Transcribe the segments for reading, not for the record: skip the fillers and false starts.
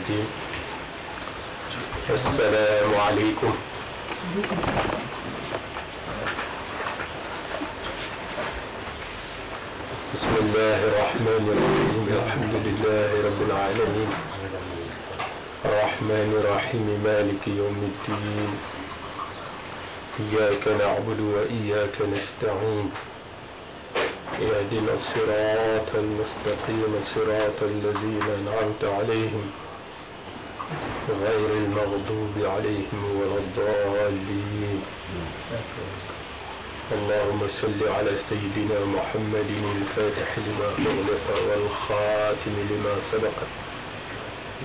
الرجيم. السلام عليكم. بسم الله الرحمن الرحيم. الحمد لله رب العالمين الرحمن الرحيم مالك يوم الدين. إياك نعبد وإياك نستعين. اهدنا الصراط المستقيم صراط الذين أنعمت عليهم غير المغضوب عليهم ولا الضالين. اللهم صل على سيدنا محمد الفاتح لما أغلق والخاتم لما سبق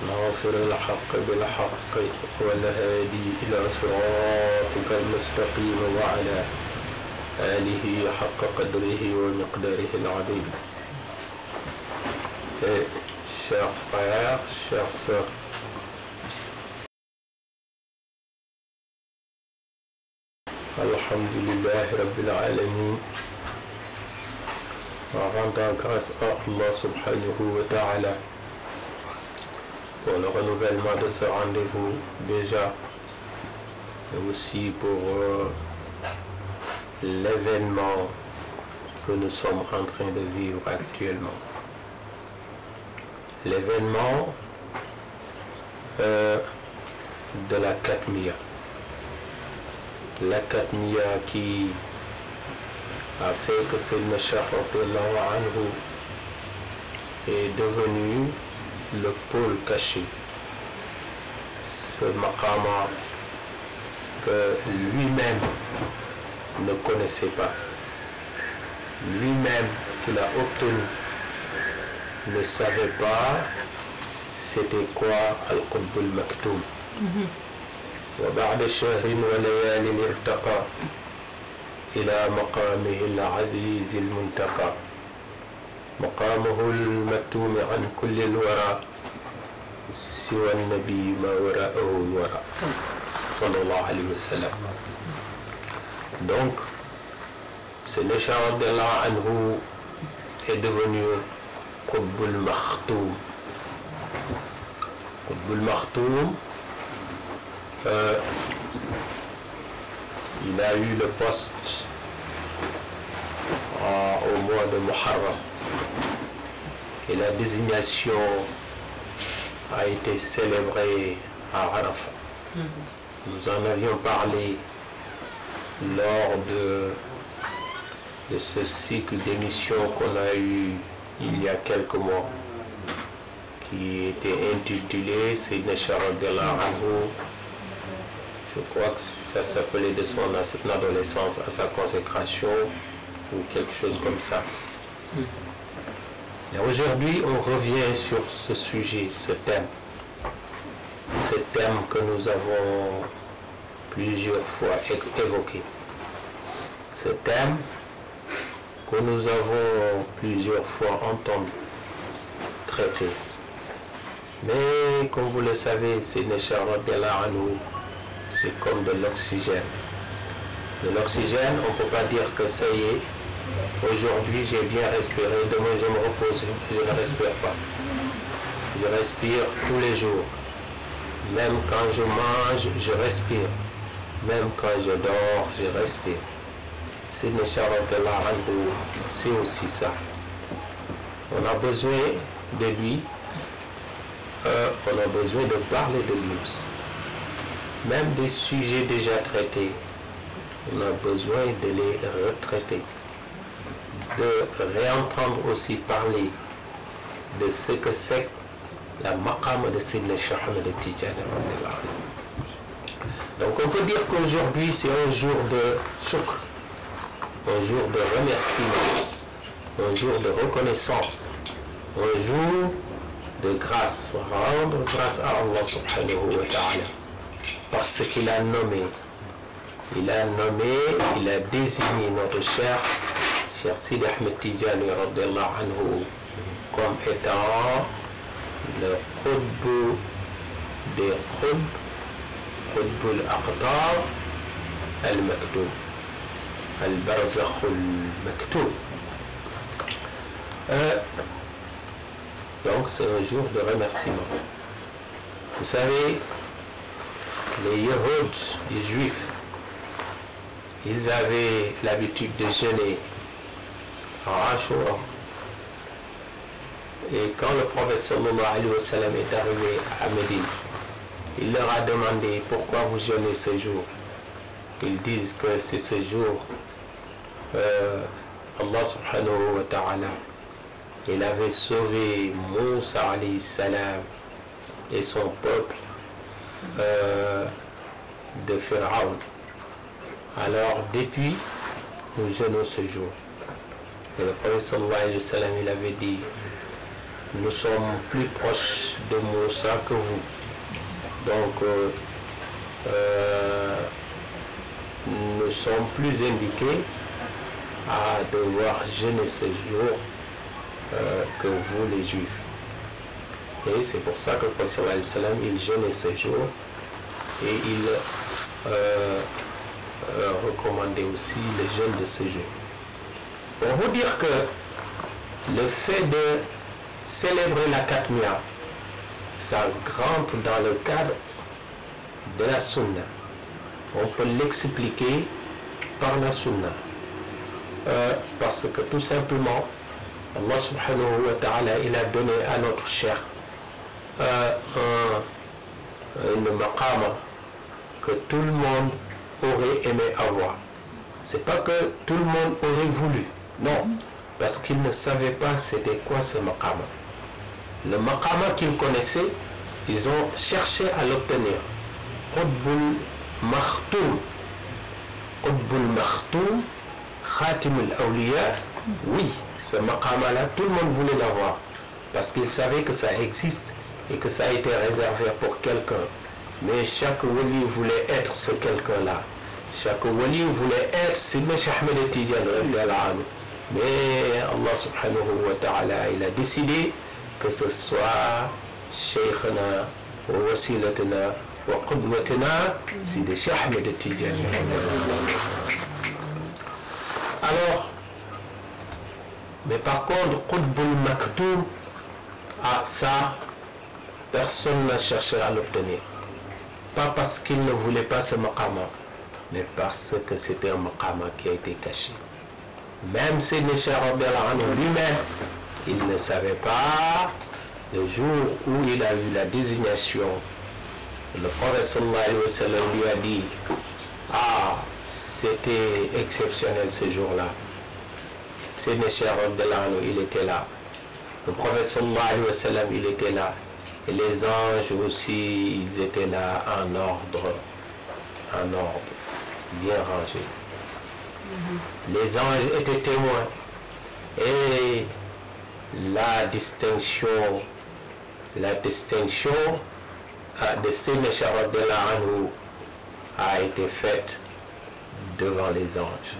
ناصر الحق بالحق والهادي إلى صراطك المستقيم وعلى آله حق قدره ومقداره العظيم. Chers frères, chères sœurs, Alhamdulillah Rabbil Alamin, en rendant grâce à Allah subhanahu wa ta'ala pour le renouvellement de ce rendez-vous déjà, et aussi pour l'événement que nous sommes en train de vivre actuellement. L'événement de la Katmiya. La Katmiya qui a fait que Sayyidina Cheikh radiyallahu anhu est devenu le pôle caché. Ce maqama que lui-même ne connaissait pas, lui-même qu'il a obtenu, ne savait pas c'était quoi Al-Qutb al-Maktoum. وبعد شهر وليال ارتقى إلى مقامه العزيز المنتقى مقامه المكتوم عن كل الورى سوى النبي ما وراءه الورى صلى الله عليه وسلم. Donc Sayyidina Cheikh radiyallahu anhu est devenu Qutb al-Maktoum. Qutb al-Maktoum, il a eu le poste au mois de Muharram et la désignation a été célébrée à Arafat. Nous en avions parlé lors de ce cycle d'émissions qu'on a eu il y a quelques mois, qui était intitulé Sayyidina Cheikh radiyallahu anhu. Je crois que ça s'appelait de son adolescence à sa consécration ou quelque chose comme ça. Et aujourd'hui, on revient sur ce sujet, ce thème que nous avons plusieurs fois évoqué. Ce thème que nous avons plusieurs fois entendu, traité. Mais comme vous le savez, Sayyidina Cheikh radiyallahu anhu, c'est comme de l'oxygène. De l'oxygène, on ne peut pas dire que ça y est, aujourd'hui j'ai bien respiré, demain je me repose, je ne respire pas. Je respire tous les jours. Même quand je mange, je respire. Même quand je dors, je respire. Sayyidina Cheikh radiyallahu anhu, c'est aussi ça. On a besoin de lui, on a besoin de parler de lui aussi. Même des sujets déjà traités, on a besoin de les retraiter, de réentendre aussi parler de ce que c'est la maqama de Sayyidina Cheikh Ahmed Tidjani. Donc on peut dire qu'aujourd'hui c'est un jour de shukr, un jour de remerciement, un jour de reconnaissance, un jour de grâce, rendre grâce à Allah subhanahu wa ta'ala. Parce qu'il a nommé, il a désigné notre cher Sidi Ahmed Tidjani radiyallahu anhu comme étant le Qutb des Qutb, Qutb al-Aqtar al-Maktoum, al-Barzakh al-Maktoum. Donc c'est un jour de remerciement. Vous savez, les Yehouds, les Juifs, ils avaient l'habitude de jeûner en Ashura. Et quand le prophète sallallahu alayhi wa sallam est arrivé à Médine, il leur a demandé pourquoi vous jeûnez ce jour. Ils disent que c'est ce jour, Allah subhanahu wa ta'ala, il avait sauvé Moussa alayhi salam et son peuple de Pharaon. Alors depuis, nous jeûnons ce jour. Et le prophète sallallahu alayhi wa sallam, il avait dit, nous sommes plus proches de Moussa que vous. Donc, nous sommes plus indiqués à devoir jeûner ce jour que vous les Juifs. Et c'est pour ça que le prophète sallallahu alayhi wa sallam, il jeûnait ce jour et il recommandait aussi le jeûne de ce jour. Pour vous dire que le fait de célébrer la Katmiya, ça rentre dans le cadre de la Sunna. On peut l'expliquer par la Sunna. Parce que tout simplement, Allah subhanahu wa ta'ala, il a donné à notre cher une maqama que tout le monde aurait aimé avoir. C'est pas que tout le monde aurait voulu, non, parce qu'ils ne savaient pas c'était quoi ce maqama. Le maqama qu'ils connaissaient, ils ont cherché à l'obtenir. Qutbul Makhtoum, Qutbul Makhtoum, Khatimul Awliya, oui, ce maqama-là, tout le monde voulait l'avoir, parce qu'ils savaient que ça existe et que ça a été réservé pour quelqu'un. Mais chaque wali voulait être ce quelqu'un-là. Chaque wali voulait être Sidna Cheikh Ahmed Tidiane. Mais Allah subhanahu wa ta'ala, il a décidé que ce soit Sheikhna wa wasilatna wa qudwatna Sidi Cheikh Ahmed Tidiane. Alors, mais par contre, Qutbul Maktoum, ça, personne n'a cherché à l'obtenir. Pas parce qu'il ne voulait pas ce maqama, mais parce que c'était un maqama qui a été caché. Même si le Cheikh lui-même, il ne savait pas le jour où il a eu la désignation. Le prophète sallallahu alayhi wa sallam lui a dit, ah, c'était exceptionnel ce jour-là. C'est le Cheikh il était là. Le prophète sallallahu alayhi wa sallam, il était là. Et les anges aussi, ils étaient là en ordre bien rangé. Les anges étaient témoins. Et la distinction de Sénéchar a été faite devant les anges.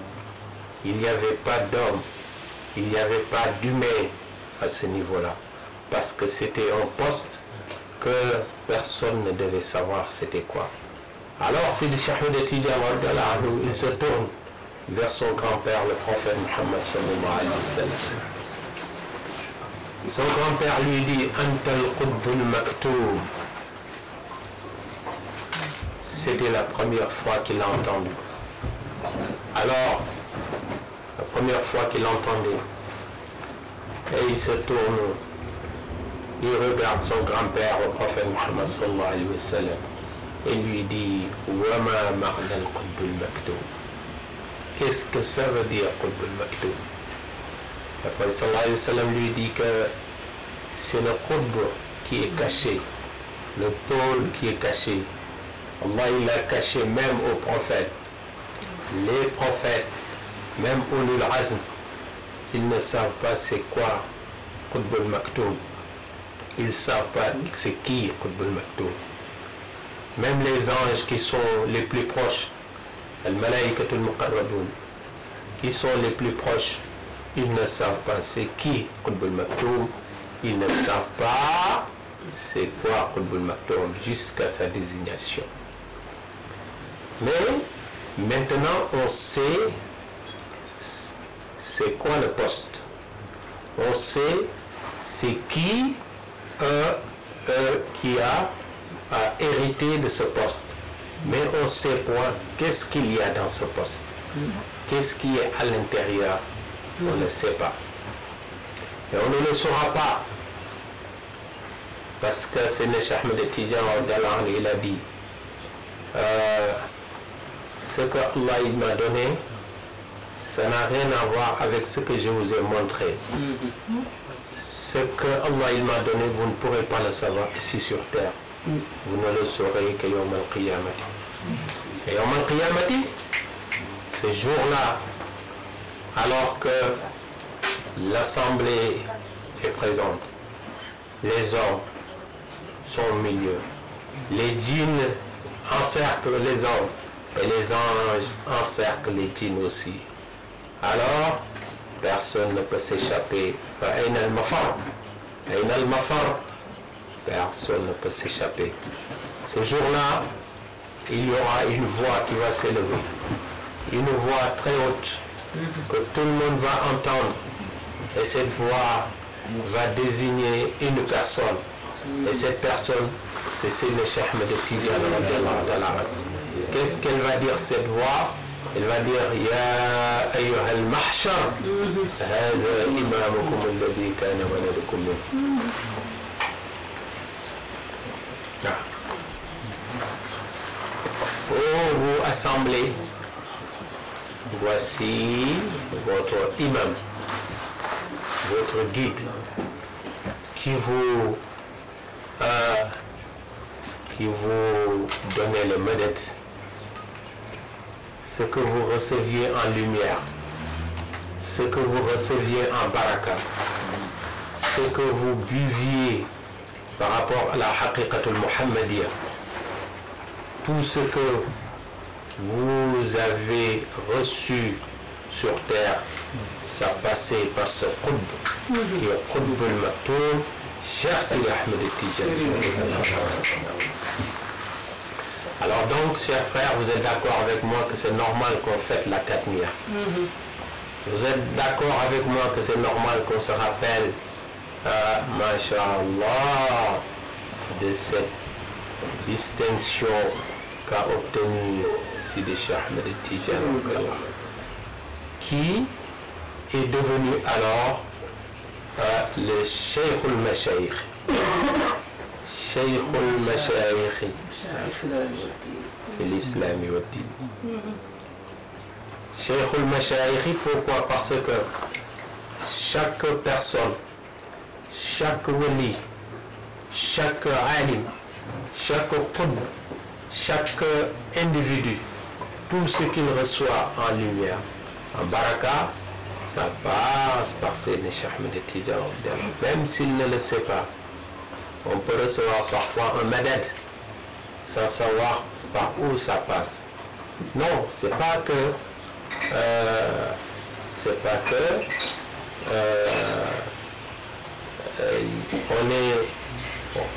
Il n'y avait pas d'homme, il n'y avait pas d'humain à ce niveau-là. Parce que c'était un poste que personne ne devait savoir c'était quoi. Alors, Sidi Cheikh Ahmed Tidiane, il se tourne vers son grand-père, le prophète Muhammad sallallahu alayhi wa sallam. Son grand-père lui dit, Anta al-Qutbul Maktoum. C'était la première fois qu'il l'a entendu. Alors, la première fois qu'il l'entendait, et il se tourne, il regarde son grand-père, le prophète Muhammad sallallahu alayhi wa sallam, et lui dit, Wama ma'na al-Qutbul Maktoum. Qu'est-ce que ça veut dire, Qutbul Maktoum? Le prophète sallallahu alayhi wa sallam lui dit que c'est le Qutb qui est caché, le pôle qui est caché. Allah, il a caché même aux prophètes. Les prophètes, même Ulul Azm, ils ne savent pas c'est quoi Qutbul Maktoum. Ils ne savent pas c'est qui Qutbul Maktoum. Même les anges qui sont les plus proches, Al-Malaïkatul Muqarraboun, qui sont les plus proches, ils ne savent pas c'est qui Qutbul Maktoum. Ils ne savent pas c'est quoi Qutbul Maktoum jusqu'à sa désignation. Mais maintenant on sait c'est quoi le poste. On sait c'est qui a a hérité de ce poste. Mais on ne sait point qu'est-ce qu'il y a dans ce poste. Qu'est-ce qui est à l'intérieur, on ne sait pas. Et on ne le saura pas. Parce que c'est le Cheikh Ahmed Tidiane, il a dit ce que Allah m'a donné, ça n'a rien à voir avec ce que je vous ai montré. Ce que Allah m'a donné, vous ne pourrez pas le savoir ici sur terre. Vous ne le saurez que Yawm al-Qiyamati. Et Yawm al-Qiyamati, ce jour-là, alors que l'assemblée est présente, les hommes sont au milieu, les djinns encerclent les hommes et les anges encerclent les djinns aussi. Alors, personne ne peut s'échapper. Aïna al-mafar, Aïna al-mafar, personne ne peut s'échapper. Ce jour-là, il y aura une voix qui va s'élever, une voix très haute que tout le monde va entendre, et cette voix va désigner une personne, et cette personne, c'est le Cheikh Ahmed Tidiane. Qu'est-ce qu'elle va dire, cette voix? Elle va dire Ya ayyuha al-mahshar, hadha imamukum alladhi kana waladukum min. Oh, vous assemblez, voici votre imam, votre guide, qui vous donnait le madad, ce que vous receviez en lumière, ce que vous receviez en baraka, ce que vous buviez par rapport à la haqiqatul muhammadiyya, tout ce que vous avez reçu sur terre, ça passait par ce qutb qui est qutb al-maktoum, Cheikh Sidi Ahmed Tidiane. Alors donc, chers frères, vous êtes d'accord avec moi que c'est normal qu'on fête la Katmiya. Vous êtes d'accord avec moi que c'est normal qu'on se rappelle, masha'Allah, de cette distinction qu'a obtenu Sidi Cheikh Ahmed Tidiane, qui est devenu alors le Cheikh al-Mashayikh. Cheikh al-Mashayikh في الإسلام والدين. Cheikh al-Mashayikh, pourquoi? Parce que chaque personne, chaque wali, chaque alim, chaque qutb, chaque individu, tout ce qu'il reçoit en lumière, en baraka, ça passe par Seydi Cheikh Ahmed Tidiane. Même s'il ne le sait pas, on peut recevoir parfois un madad sans savoir par où ça passe. Non, c'est pas que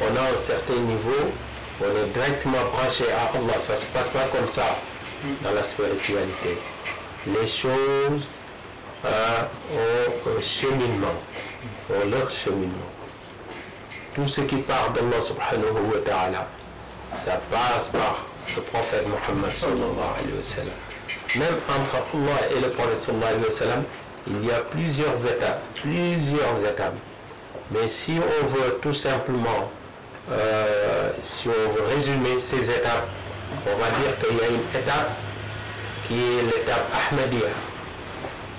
on a un certain niveau, on est directement branché à Allah. Ça se passe pas comme ça dans la spiritualité. Les choses ont un cheminement, ont leur cheminement. Tout ce qui part d'Allah subhanahu wa ta'ala, ça passe par le prophète Muhammad sallallahu alayhi wa sallam. Même entre Allah et le prophète sallallahu alayhi wa sallam, il y a plusieurs étapes. Mais si on veut tout simplement, si on veut résumer ces étapes, on va dire qu'il y a une étape qui est l'étape Ahmadiyya.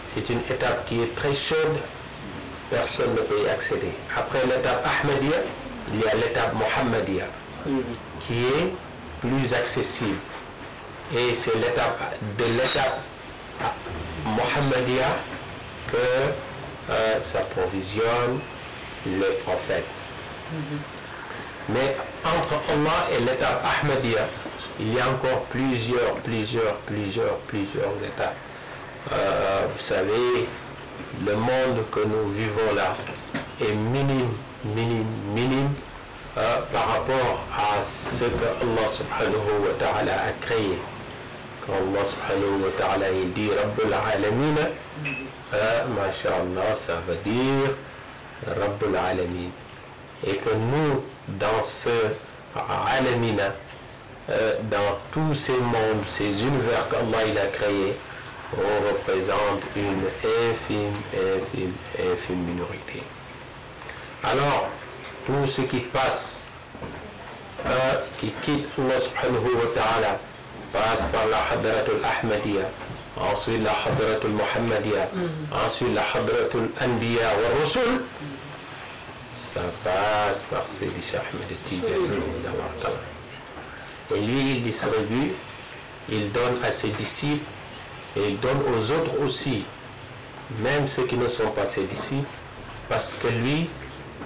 C'est une étape qui est très chaude, personne ne peut y accéder. Après l'étape Ahmadiyya, il y a l'étape Muhammadiyya, qui est plus accessible. Et c'est de l'étape Muhammadiyya que s'approvisionne le prophète. Mais entre Allah et l'étape Ahmadiyya, il y a encore plusieurs étapes. Vous savez, le monde que nous vivons là est minime par rapport à ce que Allah subhanahu wa ta'ala a créé. Quand Allah subhanahu wa ta'ala dit Rabbul Alamin, masha'Allah, ça veut dire Rabbul Alamin. Et que nous, dans ce alamina, dans tous ces mondes, ces univers qu'Allah il a créés, on représente une infime minorité. Alors, tout ce qui passe, qui quitte Allah subhanahu wa ta'ala, passe par la Hadratul Ahmadiyya, ensuite la Hadratul Muhammadiyya, ensuite la Hadratul Anbiya wa Rasul, ça passe par Sidi Cheikh Ahmed Tijani. Et lui, il distribue, il donne à ses disciples, et il donne aux autres aussi, même ceux qui ne sont pas ses disciples, parce que lui,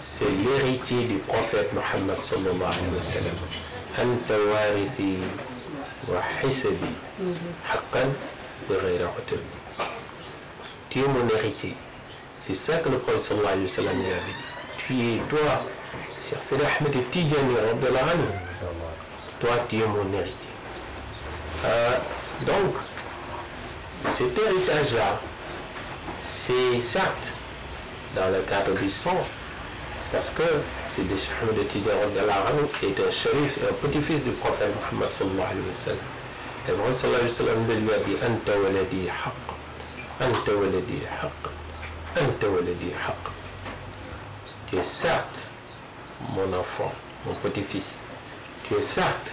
c'est l'héritier du prophète Muhammad sallallahu alayhi wa sallam. Anta warithi wa hisabi haqqan bi ghayri utabi. Tu es mon héritier. C'est ça que le prophète sallallahu alayhi wa sallam lui avait dit. Tu es toi, Cheikh Sidi Ahmed Tijani radhiyallahu anhu. Toi, tu es mon héritier. Donc, cet héritage-là, c'est certes dans le cadre du sang, parce que c'est de Cheikh Ahmed Tijani est un shérif et un petit-fils du prophète Muhammad sallallahu alayhi wa sallam. Et le prophète sallallahu alayhi wa sallam lui a dit Anta waladi haqq, Anta waladi haqq, Anta waladi haqq. Tu es certes mon enfant, mon petit-fils. Tu es certes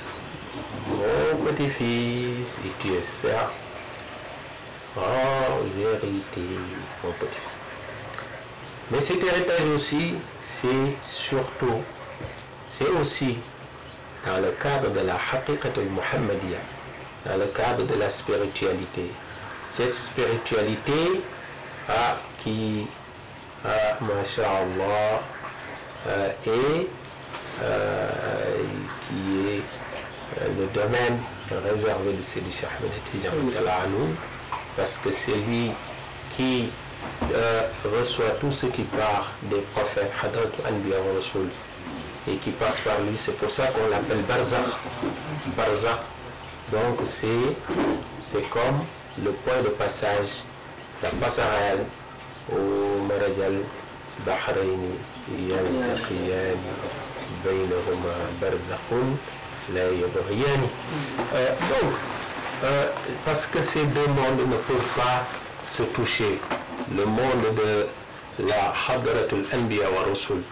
mon petit-fils et tu es certes en vérité mon petit-fils. Mais cet héritage aussi, c'est aussi dans le cadre de la haqiqatul muhammadiyya, dans le cadre de la spiritualité. Cette spiritualité qui, masha'Allah, qui est le domaine réservé de Sidi Cheikh Ahmed Tijani, parce que c'est lui qui reçoit tout ce qui part des prophètes Hadratul Anbiya wa Rasul et qui passe par lui. C'est pour ça qu'on l'appelle Barzakh. Barzakh, donc c'est comme le point de passage, la passerelle au Marajal Bahrayni yaltaqiyani baynahuma barzakhun la yabghiyani. Donc, parce que ces deux mondes ne peuvent pas se toucher. Le monde de la Hadratul Anbiya wa Rasul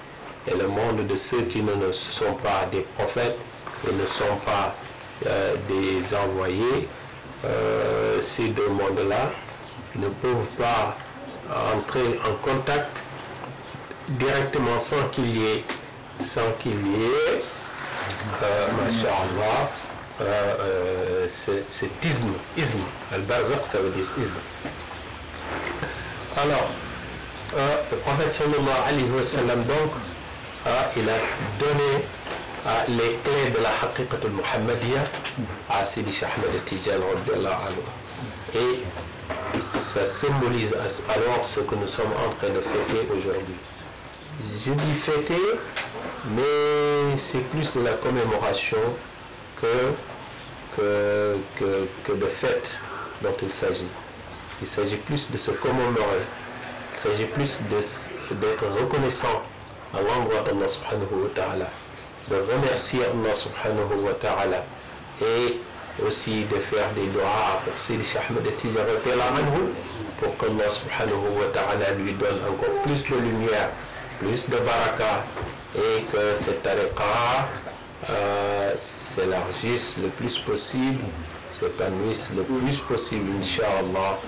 et le monde de ceux qui ne sont pas des prophètes et ne sont pas des envoyés, ces deux mondes-là ne peuvent pas entrer en contact directement sans qu'il y ait masha'Allah, cet isme, al-barzakh, ça veut dire isme. Alors, le prophète sallallahu alayhi wa sallam, donc, il a donné les clés de la haqiqatul muhammadiyya à Sidi Cheikh Ahmed Tijani radhiyallahu anhu. Et ça symbolise alors ce que nous sommes en train de fêter aujourd'hui. Je dis fêter, mais c'est plus de la commémoration que de fête dont il s'agit. Il s'agit plus de se commémorer. Il s'agit plus d'être reconnaissant à l'endroit d'Allah subhanahu wa ta'ala, de remercier Allah subhanahu wa ta'ala et aussi de faire des doigts pour Sidi Cheikh Ahmed Tijani pour qu'Allah subhanahu wa ta'ala lui donne encore plus de lumière, plus de baraka et que cette tariqa s'élargisse le plus possible, s'épanouisse le plus possible, Inch'Allah,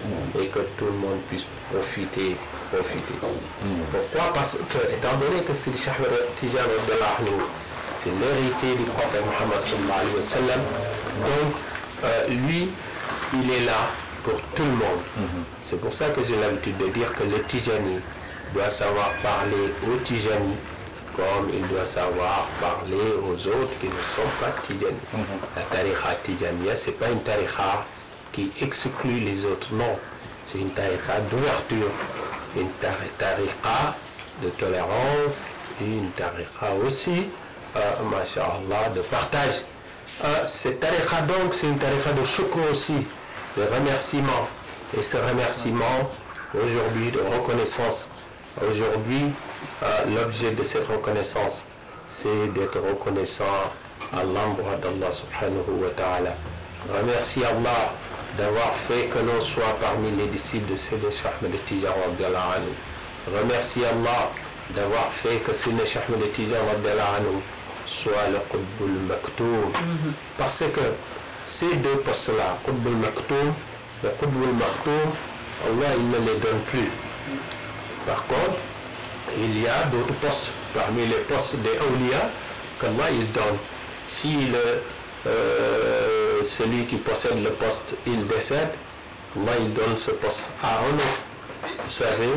et que tout le monde puisse profiter. Pourquoi? Parce que, étant donné que Sidi Cheikh Ahmed Tijani, c'est l'héritier du prophète Muhammad sallallahu alayhi wa sallam, donc lui, il est là pour tout le monde. C'est pour ça que j'ai l'habitude de dire que le Tijani doit savoir parler au Tijani comme il doit savoir parler aux autres qui ne sont pas Tijani. La tariqa Tijaniya, ce n'est pas une tariqa qui exclut les autres, non. C'est une tariqa d'ouverture, une tariqa de tolérance et une tariqa aussi, masha'Allah, de partage. Cette tariqa donc, c'est une tariqa de shukr aussi, de remerciement. Et ce remerciement, aujourd'hui, de reconnaissance. Aujourd'hui, l'objet de cette reconnaissance, c'est d'être reconnaissant à l'endroit d'Allah subhanahu wa ta'ala. Remercie Allah d'avoir fait que l'on soit parmi les disciples de Sidi Cheikh Ahmed Tijan radhiyallahu anhu. Remercie Allah d'avoir fait que Sidi Cheikh Ahmed Tijan radhiyallahu anhu soit le Qutb al-Maktoum. Parce que ces deux postes-là, Qutb al-Maktoum, le Qutb al-Maktoum, Allah il ne les donne plus. Par contre, il y a d'autres postes parmi les postes des awliya qu'Allah il donne. Si celui qui possède le poste il décède, Allah il donne ce poste à un autre. Vous savez,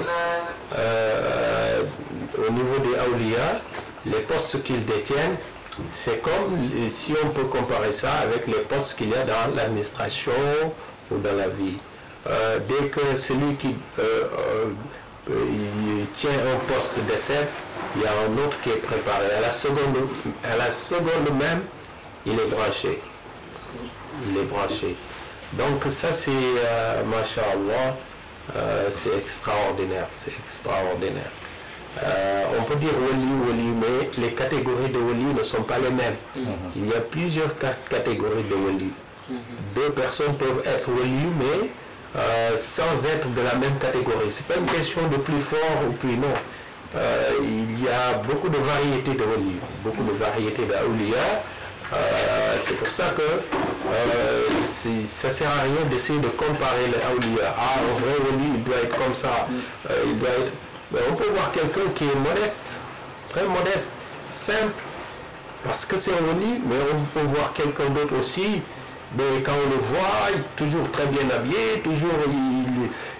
au niveau des awliya, les postes qu'ils détiennent, c'est comme si on peut comparer ça avec les postes qu'il y a dans l'administration ou dans la vie. Dès que celui qui tient un poste décède, il y a un autre qui est préparé. À la seconde même, il est branché. Il est branché. Donc ça c'est, masha'Allah, c'est extraordinaire. C'est extraordinaire. On peut dire wali, mais les catégories de wali ne sont pas les mêmes. Il y a plusieurs catégories de wali. Deux personnes peuvent être wali, mais sans être de la même catégorie. C'est pas une question de plus fort ou plus non. Il y a beaucoup de variétés de wali, beaucoup de variétés d'awliya. C'est pour ça que ça sert à rien d'essayer de comparer les awliya. Ah, un vrai wali, il doit être comme ça. Il doit être... Mais on peut voir quelqu'un qui est modeste, très modeste, simple, parce que c'est un wali, mais on peut voir quelqu'un d'autre aussi. Mais quand on le voit, il est toujours très bien habillé, toujours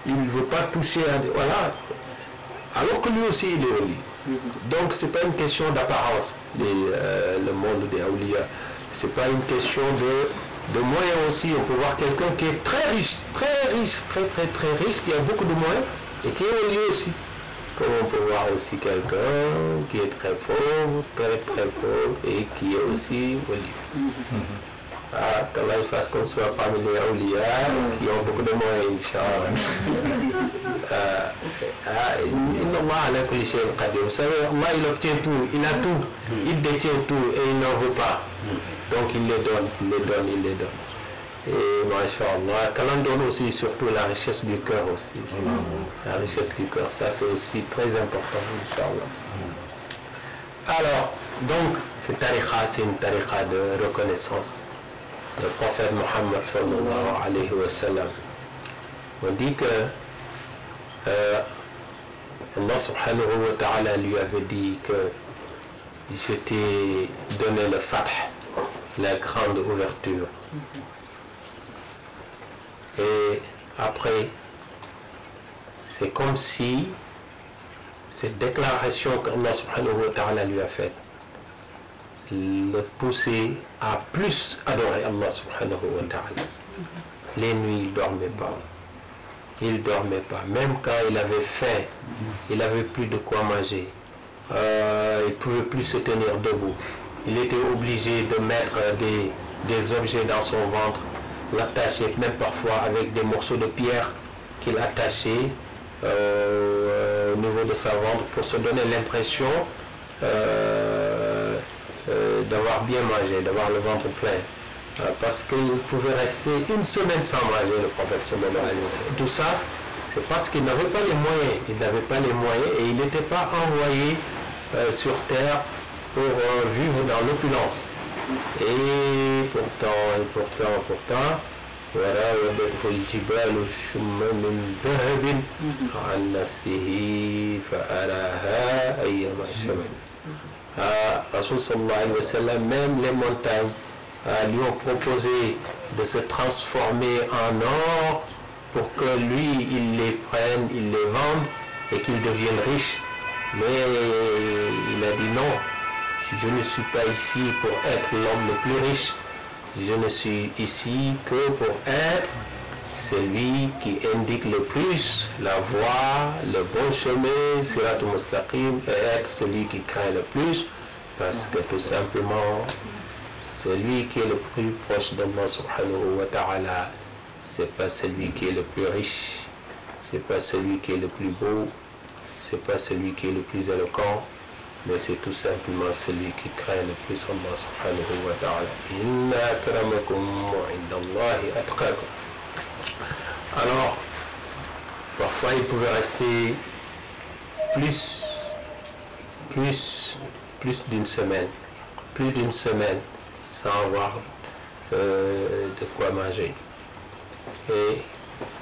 il ne veut pas toucher à... Voilà. Alors que lui aussi, il est wali. Donc, ce n'est pas une question d'apparence, le monde des awliya. Ce n'est pas une question de moyens aussi. On peut voir quelqu'un qui est très riche, très riche, qui a beaucoup de moyens, et qui est wali aussi. Comme on peut voir aussi quelqu'un qui est très pauvre, et qui est aussi wali. Qu'Allah fasse qu'on soit parmi les awliya qui ont beaucoup de moyens, Inch'Allah. Vous savez, Allah il obtient tout, il a tout, il détient tout et il n'en veut pas. Donc il les donne. Et masha'Allah, qu'Allah donne aussi surtout la richesse du cœur aussi. La richesse du cœur, ça c'est aussi très important, Inch'Allah. Alors, donc, cette tariqa, c'est une tariqa de reconnaissance. Le prophète Mohammed sallallahu alayhi wa sallam, on dit que Allah subhanahu wa ta'ala lui avait dit que je t'ai donné le fath, la grande ouverture. Et après, c'est comme si cette déclaration qu'Allah subhanahu wa ta'ala lui a faite le pousser à plus adorer Allah subhanahu wa ta'ala. Les nuits, il ne dormait pas. Même quand il avait faim, il n'avait plus de quoi manger. Il ne pouvait plus se tenir debout. Il était obligé de mettre des objets dans son ventre, l'attacher même parfois avec des morceaux de pierre qu'il attachait au niveau de sa ventre pour se donner l'impression d'avoir bien mangé, d'avoir le ventre plein. Parce qu'il pouvait rester une semaine sans manger, le prophète sallallahu alayhi wa sallam. Tout ça, c'est parce qu'il n'avait pas les moyens. Il n'avait pas les moyens et il n'était pas envoyé sur terre pour vivre dans l'opulence. Et pourtant, voilà, Rasul sallallahu alayhi wa sallam, même les montagnes lui ont proposé de se transformer en or pour que lui, il les prenne, il les vende et qu'il devienne riche. Mais il a dit non, je ne suis pas ici pour être l'homme le plus riche, je ne suis ici que pour être celui qui indique le plus la voie, le bon chemin, siratul mustaqim, et être celui qui craint le plus, parce que tout simplement, celui qui est le plus proche d'Allah subhanahu wa ta'ala, c'est pas celui qui est le plus riche, c'est pas celui qui est le plus beau, c'est pas celui qui est le plus éloquent, mais c'est tout simplement celui qui craint le plus Allah subhanahu wa ta'ala. Inna akramakum indallahi atqakum. Alors, parfois il pouvait rester plus d'une semaine, sans avoir de quoi manger. Et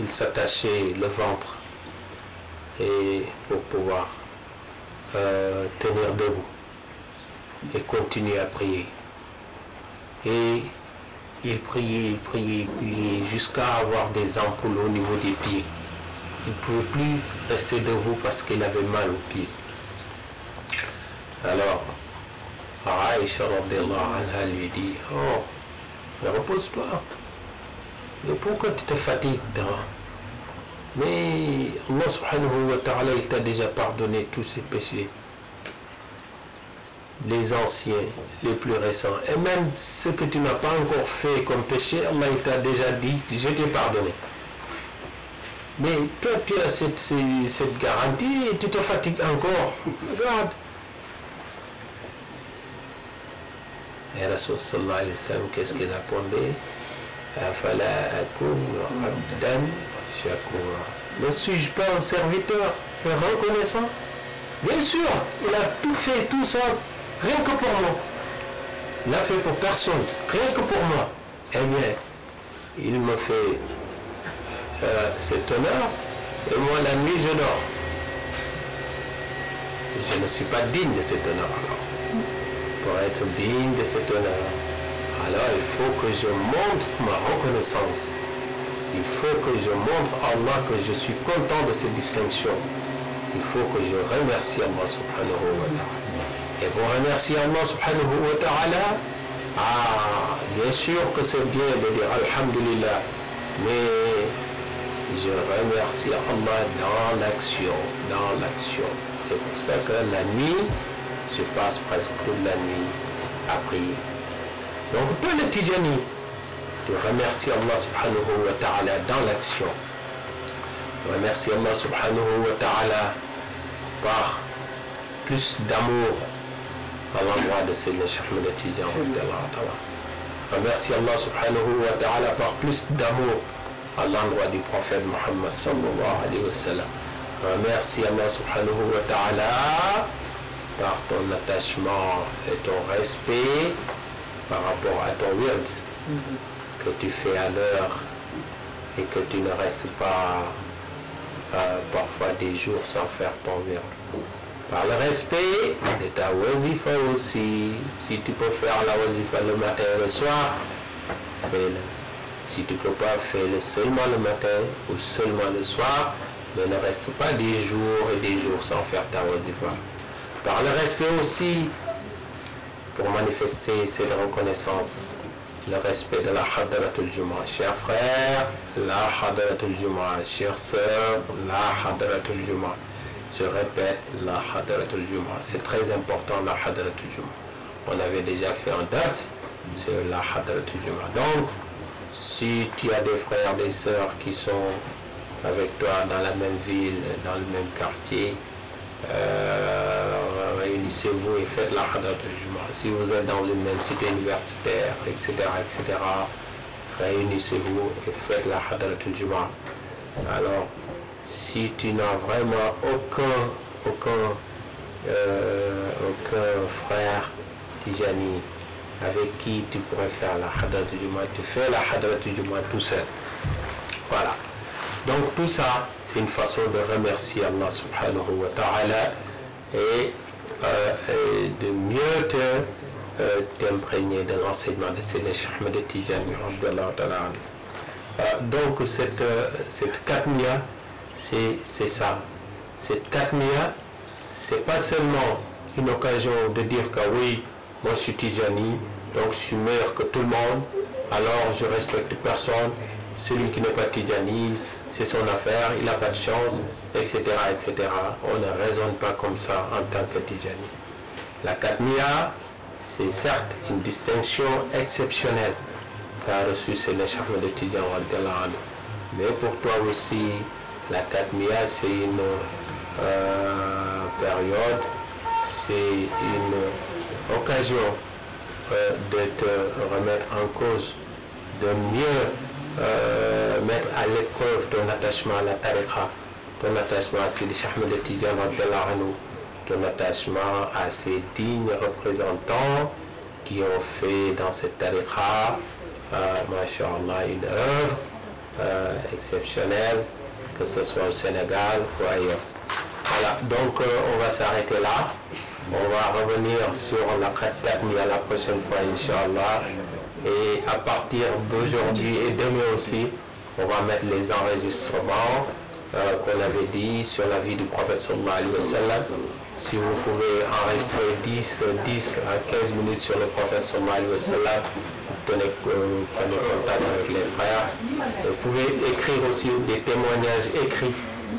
il s'attachait le ventre et pour pouvoir tenir debout et continuer à prier. Et il priait jusqu'à avoir des ampoules au niveau des pieds. Il ne pouvait plus rester debout parce qu'il avait mal aux pieds. Alors, Aïcha radhiyallahu anha lui dit, oh, repose-toi. Mais pourquoi tu te fatigues tant? Mais Allah subhanahu wa ta'ala, il t'a déjà pardonné tous ses péchés. Les anciens, les plus récents. Et même ce que tu n'as pas encore fait comme péché, Allah il t'a déjà dit, je t'ai pardonné. Mais toi tu as cette garantie et tu te fatigues encore. Regarde. Et Rasul sallallahu alayhi wa sallam, qu'est-ce qu'il répondait? Afala akunu abdan shakura. Ne suis-je pas un serviteur reconnaissant? Bien sûr, il a tout fait, tout ça, rien que pour moi. Il n'a fait pour personne, rien que pour moi. Eh bien, il me fait cet honneur, et moi la nuit je dors. Je ne suis pas digne de cet honneur alors. Pour être digne de cet honneur, alors il faut que je montre ma reconnaissance. Il faut que je montre à Allah que je suis content de cette distinction. Il faut que je remercie Allah subhanahu wa ta'ala. Et pour remercier Allah subhanahu wa ta'ala, bien sûr que c'est bien de dire Alhamdulillah, mais je remercie Allah dans l'action, C'est pour ça que la nuit, je passe presque toute la nuit à prier. Donc toi le Tijani, tu remercies Allah subhanahu wa ta'ala dans l'action. Remercie Allah subhanahu wa ta'ala par plus d'amour à l'endroit de Sayyidina Cheikh Ahmed Tidiane. Remercie Allah subhanahu wa ta'ala par plus d'amour à l'endroit du prophète Muhammad sallallahu alayhi wa sallam. Remercie Allah subhanahu wa ta'ala par ton attachement et ton respect par rapport à ton wird que tu fais à l'heure et que tu ne restes pas parfois des jours sans faire ton wird. Par le respect de ta wazifa aussi, si tu peux faire la wazifa le matin et le soir, fais-le. Si tu ne peux pas, fais-le seulement le matin ou seulement le soir, mais ne reste pas des jours et des jours sans faire ta wazifa. Par le respect aussi, pour manifester cette reconnaissance, le respect de la Hadratul Jumu'ah. Chers frères, la Hadratul Jumu'ah. Chères sœurs, la Hadratul Jumu'ah. Je répète, la Hadratul Jumu'ah. C'est très important, la Hadratul Jumu'ah. On avait déjà fait un dars sur la Hadratul Jumu'ah. Donc, si tu as des frères, des sœurs qui sont avec toi dans la même ville, dans le même quartier, réunissez-vous et faites la Hadratul Jumu'ah. Si vous êtes dans une même cité universitaire, etc., réunissez-vous et faites la Hadratul Jumu'ah. Alors, si tu n'as vraiment aucun frère Tijani avec qui tu pourrais faire la Hadratul Jumu'ah, tu fais la Hadratul Jumu'ah tout seul. Voilà. Donc tout ça, c'est une façon de remercier Allah subhanahu wa ta'ala et de mieux t'imprégner de l'enseignement de Sayyidina Cheikh Ahmed Tidiane. Donc cette katmiya, c'est ça. Cette katmiya, c'est pas seulement une occasion de dire que oui, moi je suis Tijani, donc je suis meilleur que tout le monde, alors je respecte personne, celui qui n'est pas Tijani, c'est son affaire, il n'a pas de chance, etc., etc. On ne raisonne pas comme ça en tant que Tijani. La katmiya, c'est certes une distinction exceptionnelle qu'a reçu Sayyidina Cheikh Ahmed Tidiane, mais pour toi aussi, la katmiya, c'est une période, c'est une occasion de te remettre en cause, de mieux mettre à l'épreuve ton attachement à la tariqa, ton attachement à Sidi Cheikh Ahmed Tidiane radhiyallahu anhu, ton attachement à ces dignes représentants qui ont fait dans cette tariqa, masha'Allah, une œuvre exceptionnelle, que ce soit au Sénégal ou ailleurs. Voilà, donc on va s'arrêter là. On va revenir sur la Khatmi à la prochaine fois, Inch'Allah. Et à partir d'aujourd'hui et demain aussi, on va mettre les enregistrements qu'on avait dit sur la vie du prophète sallallahu alayhi wa sallam. Si vous pouvez enregistrer 10 à 15 minutes sur le prophète sallallahu alayhi wa sallam, prenez contact avec les frères. Vous pouvez écrire aussi des témoignages écrits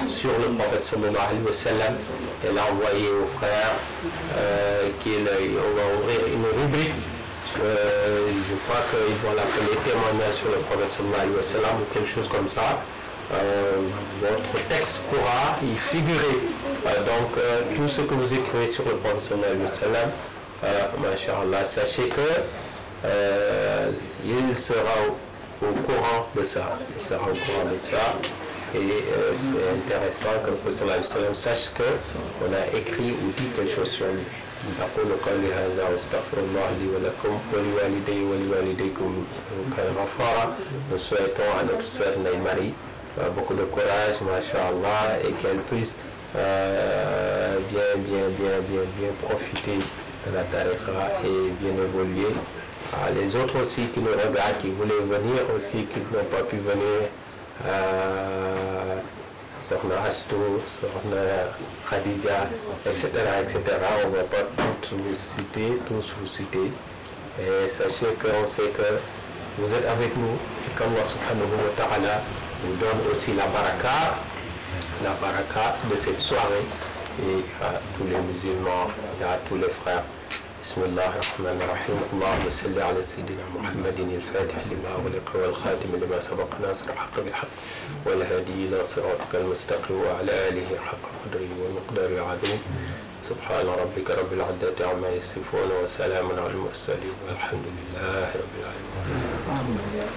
sur le prophète sallallahu alayhi wa sallam et l'envoyer aux frères. On va ouvrir une rubrique. Je crois qu'ils vont l'appeler témoignage sur le prophète sallallahu alayhi wa sallam ou quelque chose comme ça. Votre texte pourra y figurer. Donc tout ce que vous écrivez sur le prophète sallallahu alayhi wa sallam, masha'Allah, sachez que il sera au courant de ça. Il sera au courant de ça. Et c'est intéressant que le prophète sallallahu alayhi wa sallam sache qu'on a écrit ou dit quelque chose sur lui. أقول قولي هذا وأستغفر الله لي ولكم ولوالدي ولوالديكم كان غفارا. Nous souhaitons à notre sœur Naïmari beaucoup de courage, masha'Allah, et qu'elle puisse bien profiter de la tariqa et bien évoluer. Les autres aussi qui nous regardent, qui voulaient venir aussi, qui n'ont pas pu venir, Sokhna Astou, Sokhna Khadija, etc. On ne va pas tous vous citer. Et sachez qu'on sait que vous êtes avec nous et qu'Allah subhanahu wa ta'ala vous donne aussi la baraka de cette soirée, et à tous les musulmans et à tous les frères. بسم الله الرحمن الرحيم. اللهم صل على سيدنا محمد الفاتح لما أغلق والخاتم لما سبق ناصر الحق بالحق والهادي إلى صراطك المستقيم وعلى آله حق قدره ومقداره العظيم. سبحان ربك رب العزة عما يصفون وسلام على المرسلين والحمد لله رب العالمين.